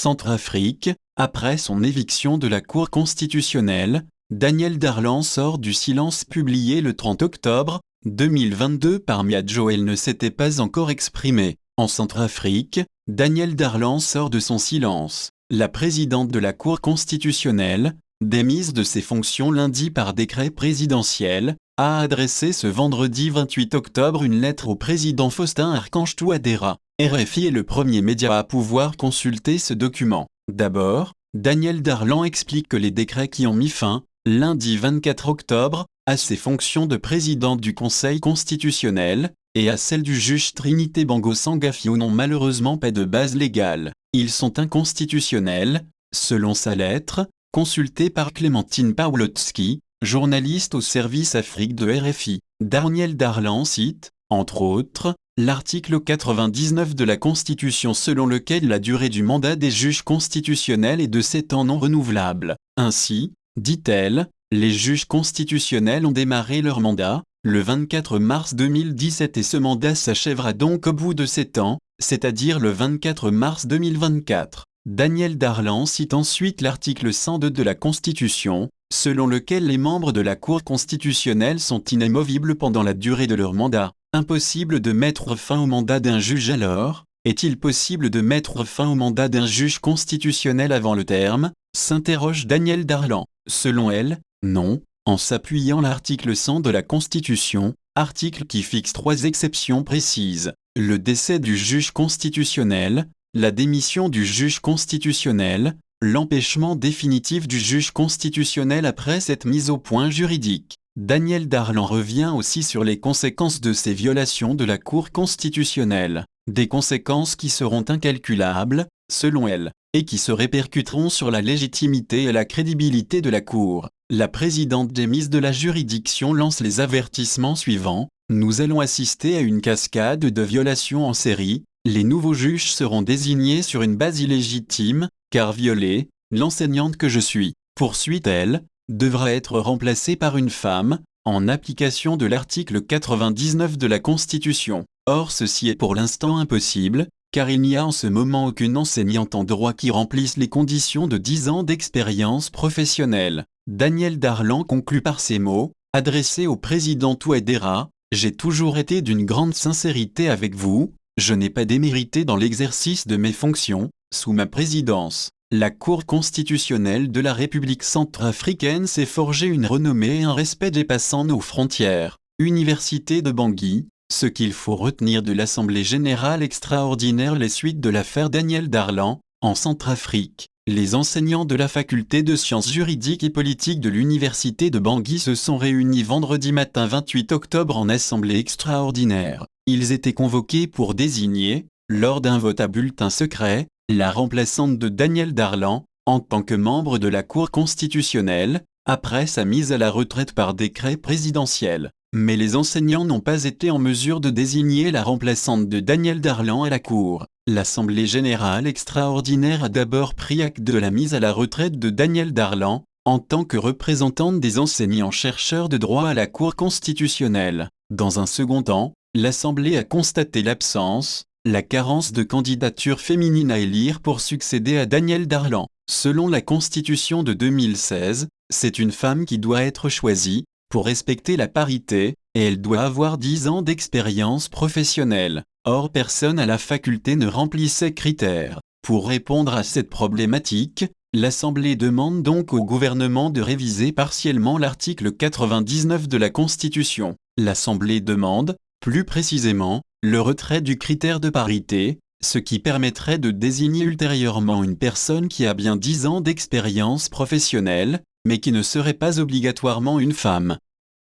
Centrafrique, après son éviction de la Cour constitutionnelle, Daniel Darlan sort du silence. Publié le 30 octobre 2022 par Mia Joel ne s'était pas encore exprimé. En Centrafrique, Daniel Darlan sort de son silence. La présidente de la Cour constitutionnelle, démise de ses fonctions lundi par décret présidentiel, a adressé ce vendredi 28 octobre une lettre au président Faustin Archange Touadéra. RFI est le premier média à pouvoir consulter ce document. D'abord, Daniel Darlan explique que les décrets qui ont mis fin, lundi 24 octobre, à ses fonctions de président du Conseil constitutionnel, et à celle du juge Trinité Bango Sangafio n'ont malheureusement pas de base légale. Ils sont inconstitutionnels, selon sa lettre, consultée par Clémentine Pawlowski, journaliste au service Afrique de RFI. Daniel Darlan cite, entre autres, l'article 99 de la Constitution selon lequel la durée du mandat des juges constitutionnels est de 7 ans non renouvelable. Ainsi, dit-elle, les juges constitutionnels ont démarré leur mandat le 24 mars 2017 et ce mandat s'achèvera donc au bout de 7 ans, c'est-à-dire le 24 mars 2024. Daniel Darlan cite ensuite l'article 102 de la Constitution, selon lequel les membres de la Cour constitutionnelle sont inamovibles pendant la durée de leur mandat. Impossible de mettre fin au mandat d'un juge alors, est-il possible de mettre fin au mandat d'un juge constitutionnel avant le terme, s'interroge Daniel Darlan. Selon elle, non, en s'appuyant l'article 100 de la Constitution, article qui fixe 3 exceptions précises. Le décès du juge constitutionnel, la démission du juge constitutionnel, l'empêchement définitif du juge constitutionnel après cette mise au point juridique. Daniel Darlan revient aussi sur les conséquences de ces violations de la Cour constitutionnelle, des conséquences qui seront incalculables, selon elle, et qui se répercuteront sur la légitimité et la crédibilité de la Cour. La présidente démise de la juridiction lance les avertissements suivants. Nous allons assister à une cascade de violations en série. Les nouveaux juges seront désignés sur une base illégitime, car violée, l'enseignante que je suis, poursuit-elle, devra être remplacée par une femme, en application de l'article 99 de la Constitution. Or ceci est pour l'instant impossible, car il n'y a en ce moment aucune enseignante en droit qui remplisse les conditions de 10 ans d'expérience professionnelle. Daniel Darlan conclut par ces mots, adressés au président Touadéra, « J'ai toujours été d'une grande sincérité avec vous, je n'ai pas démérité dans l'exercice de mes fonctions, sous ma présidence. La Cour constitutionnelle de la République centrafricaine s'est forgé une renommée et un respect dépassant nos frontières. Université de Bangui, ce qu'il faut retenir de l'Assemblée générale extraordinaire les suites de l'affaire Daniel Darlan, en Centrafrique. Les enseignants de la faculté de sciences juridiques et politiques de l'Université de Bangui se sont réunis vendredi matin 28 octobre en Assemblée extraordinaire. Ils étaient convoqués pour désigner, lors d'un vote à bulletin secret, la remplaçante de Daniel Darlan, en tant que membre de la Cour constitutionnelle, après sa mise à la retraite par décret présidentiel. Mais les enseignants n'ont pas été en mesure de désigner la remplaçante de Daniel Darlan à la Cour. L'Assemblée générale extraordinaire a d'abord pris acte de la mise à la retraite de Daniel Darlan, en tant que représentante des enseignants-chercheurs de droit à la Cour constitutionnelle. Dans un second temps, l'Assemblée a constaté l'absence, la carence de candidatures féminines à élire pour succéder à Daniel Darlan. Selon la Constitution de 2016, c'est une femme qui doit être choisie, pour respecter la parité, et elle doit avoir 10 ans d'expérience professionnelle. Or personne à la faculté ne remplit ces critères. Pour répondre à cette problématique, l'Assemblée demande donc au gouvernement de réviser partiellement l'article 99 de la Constitution. L'Assemblée demande, plus précisément, le retrait du critère de parité, ce qui permettrait de désigner ultérieurement une personne qui a bien 10 ans d'expérience professionnelle, mais qui ne serait pas obligatoirement une femme.